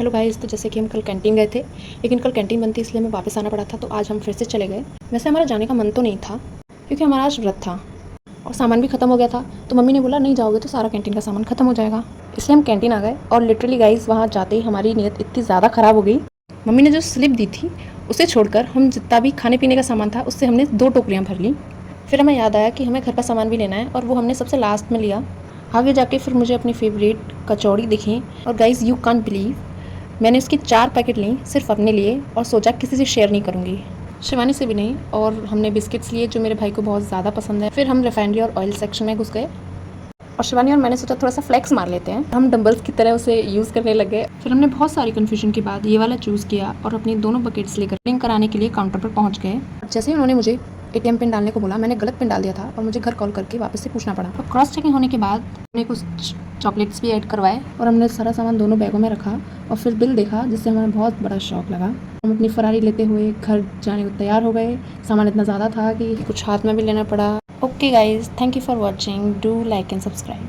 Hello guys, तो जैसे कि हम कल कैंटीन गए थे, लेकिन कल कैंटीन बंद थी इसलिए हमें वापस आना पड़ा था, तो आज हम फिर से चले गए। वैसे हमारा जाने का मन तो नहीं था क्योंकि हमारा आज व्रत था और सामान भी ख़त्म हो गया था। तो मम्मी ने बोला नहीं जाओगे तो सारा कैंटीन का सामान ख़त्म हो जाएगा, इसलिए हम कैंटीन आ गए। और लिटरली गाइस वहाँ जाते ही हमारी नीयत इतनी ज़्यादा ख़राब हो गई। मम्मी ने जो स्लिप दी थी उसे छोड़कर हम जितना भी खाने पीने का सामान था उससे हमने 2 टोकरियाँ भर ली। फिर हमें याद आया कि हमें घर का सामान भी लेना है और वो हमने सबसे लास्ट में लिया। आगे जाके फिर मुझे अपनी फेवरेट कचौड़ी दिखी और गाइस यू कांट बिलीव, मैंने उसकी 4 पैकेट ली सिर्फ अपने लिए और सोचा किसी से शेयर नहीं करूँगी, शिवानी से भी नहीं। और हमने बिस्किट्स लिए जो मेरे भाई को बहुत ज़्यादा पसंद है। फिर हम रिफाइनरी और ऑयल सेक्शन में घुस गए और शिवानी और मैंने सोचा थोड़ा सा फ्लेक्स मार लेते हैं। हम डंबल्स की तरह उसे यूज़ करने लगे। फिर हमने बहुत सारी कन्फ्यूजन के बाद ये वाला चूज़ किया और अपनी दोनों बकेट्स लेकर पिंग कराने के लिए काउंटर पर पहुँच गए। जैसे ही उन्होंने मुझे ATM पिन डालने को बोला, मैंने गलत पिन डाल दिया था और मुझे घर कॉल करके वापस से पूछना पड़ा। और क्रॉस चेकिंग होने के बाद हमने कुछ चॉकलेट्स भी ऐड करवाए और हमने सारा सामान दोनों बैगों में रखा और फिर बिल देखा, जिससे हमें बहुत बड़ा शौक लगा। हम अपनी फरारी लेते हुए घर जाने को तैयार हो गए। सामान इतना ज़्यादा था कि कुछ हाथ में भी लेना पड़ा। Okay guys, thank you for watching, do like and subscribe.